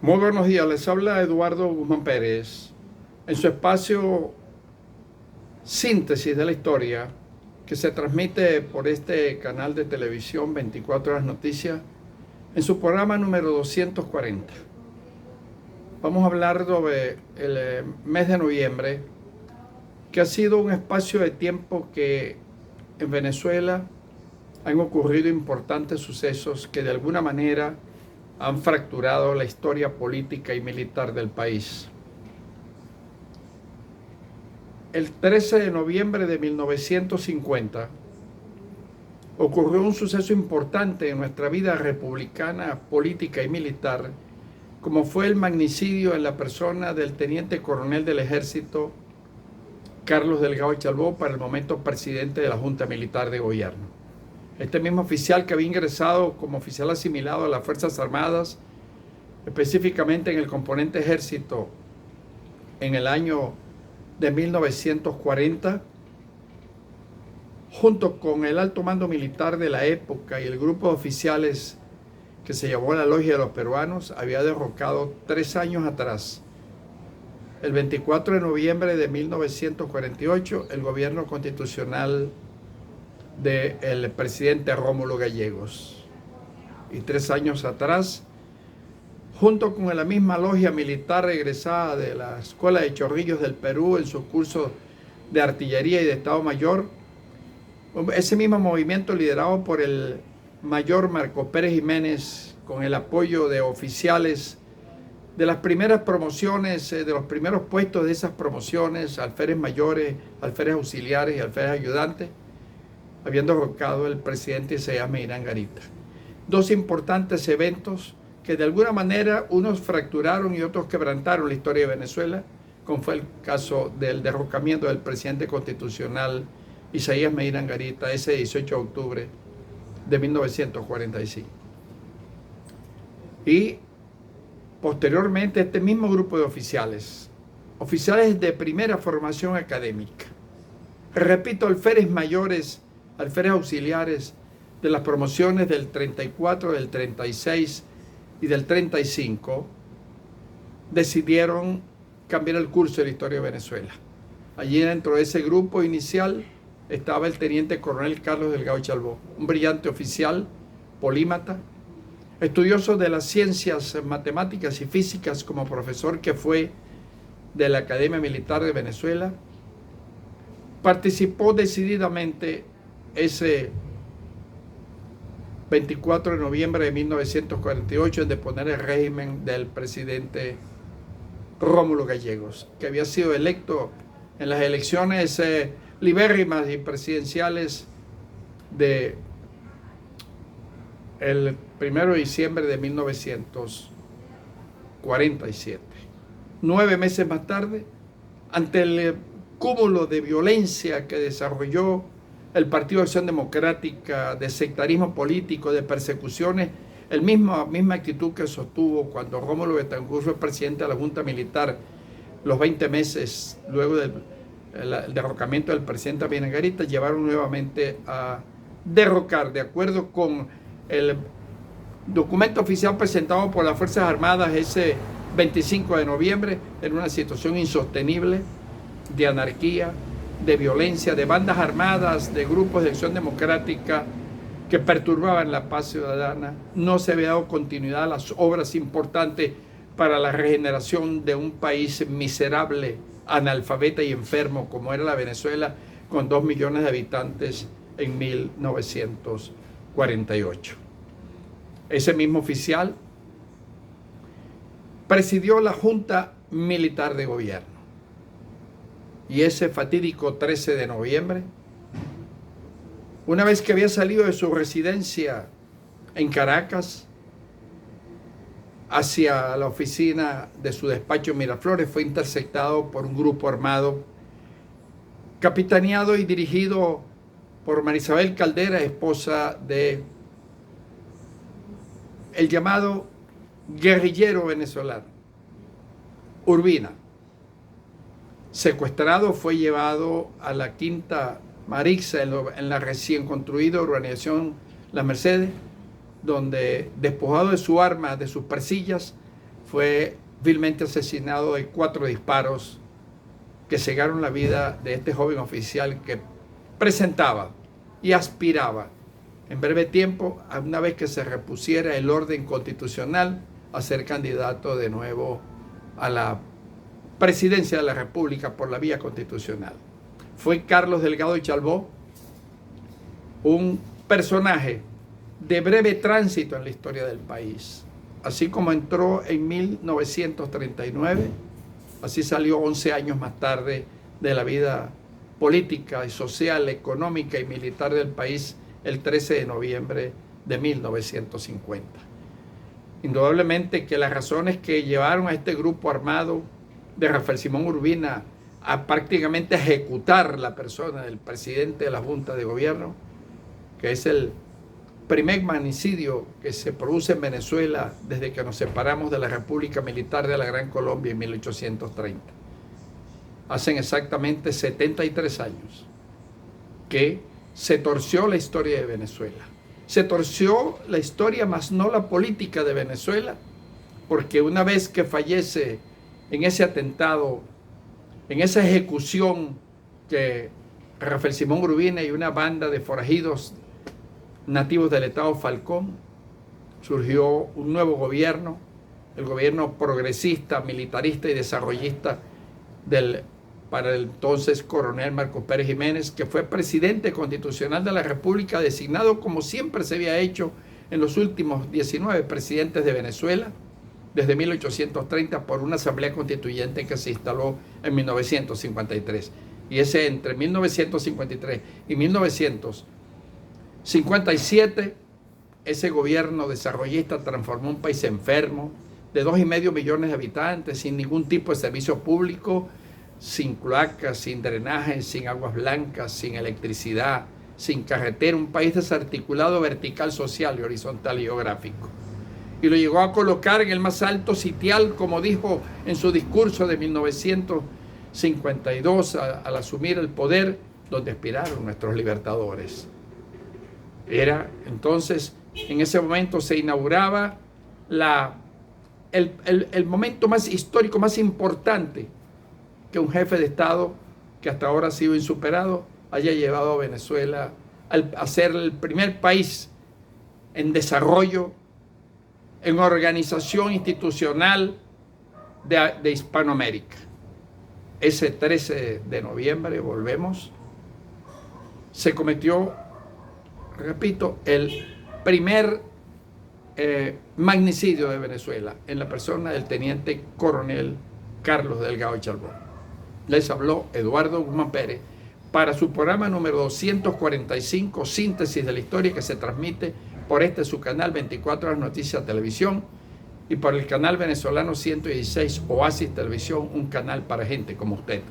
Muy buenos días, les habla Eduardo Guzmán Pérez en su espacio Síntesis de la Historia, que se transmite por este canal de televisión 24 Horas Noticias, en su programa número 240. Vamos a hablar sobre el mes de noviembre, que ha sido un espacio de tiempo que en Venezuela han ocurrido importantes sucesos que de alguna manera han fracturado la historia política y militar del país. El 13 de noviembre de 1950 ocurrió un suceso importante en nuestra vida republicana, política y militar, como fue el magnicidio en la persona del teniente coronel del ejército Carlos Delgado Chalbaud, para el momento presidente de la Junta Militar de Gobierno. Este mismo oficial, que había ingresado como oficial asimilado a las Fuerzas Armadas, específicamente en el componente ejército, en el año de 1940, junto con el alto mando militar de la época y el grupo de oficiales que se llamó la Logia de los Peruanos, había derrocado 3 años atrás, el 24 de noviembre de 1948, el gobierno constitucional del presidente Rómulo Gallegos. Y 3 años atrás, junto con la misma logia militar egresada de la Escuela de Chorrillos del Perú en sus cursos de artillería y de Estado Mayor, ese mismo movimiento liderado por el mayor Marco Pérez Jiménez, con el apoyo de oficiales de las primeras promociones, de los primeros puestos de esas promociones, alférez mayores, alférez auxiliares y alférez ayudantes, habiendo derrocado el presidente Isaías Meirán Garita. 2 importantes eventos que de alguna manera unos fracturaron y otros quebrantaron la historia de Venezuela, como fue el caso del derrocamiento del presidente constitucional Isaías Meirán Garita ese 18 de octubre de 1945. Y posteriormente este mismo grupo de oficiales de primera formación académica, repito, alférez mayores, alférez auxiliares de las promociones del 34, del 36 y del 35, decidieron cambiar el curso de la historia de Venezuela. Allí dentro de ese grupo inicial estaba el teniente coronel Carlos Delgado Chalbaud, un brillante oficial, polímata, estudioso de las ciencias matemáticas y físicas, como profesor que fue de la Academia Militar de Venezuela. Participó decididamente ese 24 de noviembre de 1948 en deponer el régimen del presidente Rómulo Gallegos, que había sido electo en las elecciones libérrimas y presidenciales de el 1 de diciembre de 1947. 9 meses más tarde, ante el cúmulo de violencia que desarrolló el Partido de Acción Democrática, de sectarismo político, de persecuciones, misma actitud que sostuvo cuando Rómulo Betancourt fue presidente de la Junta Militar, los 20 meses luego del derrocamiento del presidente Meirán Garita, llevaron nuevamente a derrocar, de acuerdo con el documento oficial presentado por las Fuerzas Armadas ese 25 de noviembre, en una situación insostenible de anarquía, de violencia, de bandas armadas, de grupos de acción democrática que perturbaban la paz ciudadana. No se había dado continuidad a las obras importantes para la regeneración de un país miserable, analfabeta y enfermo como era la Venezuela, con 2 millones de habitantes en 1948. Ese mismo oficial presidió la Junta Militar de Gobierno. Y ese fatídico 13 de noviembre, una vez que había salido de su residencia en Caracas hacia la oficina de su despacho en Miraflores, fue interceptado por un grupo armado capitaneado y dirigido por Marisabel Caldera, esposa de el llamado guerrillero venezolano Urbina. Secuestrado, fue llevado a la Quinta Marixa, en la recién construida urbanización Las Mercedes, donde, despojado de su arma, de sus presillas, fue vilmente asesinado de 4 disparos que cegaron la vida de este joven oficial que presentaba y aspiraba en breve tiempo, una vez que se repusiera el orden constitucional, a ser candidato de nuevo a la presidencia de la República por la vía constitucional. Fue Carlos Delgado y Chalbaud, un personaje de breve tránsito en la historia del país. Así como entró en 1939, así salió 11 años más tarde de la vida política y social, económica y militar del país el 13 de noviembre de 1950. Indudablemente que las razones que llevaron a este grupo armado de Rafael Simón Urbina a prácticamente ejecutar la persona del presidente de la Junta de Gobierno, que es el primer magnicidio que se produce en Venezuela desde que nos separamos de la República Militar de la Gran Colombia en 1830. Hacen exactamente 73 años que se torció la historia de Venezuela. Se torció la historia, más no la política de Venezuela, porque una vez que fallece en ese atentado, en esa ejecución que Rafael Simón Urbina y una banda de forajidos nativos del Estado Falcón, surgió un nuevo gobierno, el gobierno progresista, militarista y desarrollista para el entonces coronel Marcos Pérez Jiménez, que fue presidente constitucional de la República, designado como siempre se había hecho en los últimos 19 presidentes de Venezuela, desde 1830 por una asamblea constituyente que se instaló en 1953. Y ese entre 1953 y 1957, ese gobierno desarrollista transformó un país enfermo de 2,5 millones de habitantes, sin ningún tipo de servicio público, sin cloacas, sin drenaje, sin aguas blancas, sin electricidad, sin carretera, un país desarticulado vertical, social y horizontal y geográfico. Y lo llegó a colocar en el más alto sitial, como dijo en su discurso de 1952 al asumir el poder, donde aspiraron nuestros libertadores. Era entonces, en ese momento se inauguraba el momento más histórico, más importante que un jefe de Estado que hasta ahora ha sido insuperado haya llevado a Venezuela a ser el primer país en desarrollo, en organización institucional de Hispanoamérica. Ese 13 de noviembre, volvemos, se cometió, repito, el primer magnicidio de Venezuela en la persona del teniente coronel Carlos Delgado y Chalbaud. Les habló Eduardo Guzmán Pérez para su programa número 245, Síntesis de la Historia, que se transmite por su canal 24 Horas Noticias Televisión y por el canal venezolano 116 Oasis Televisión, un canal para gente como usted.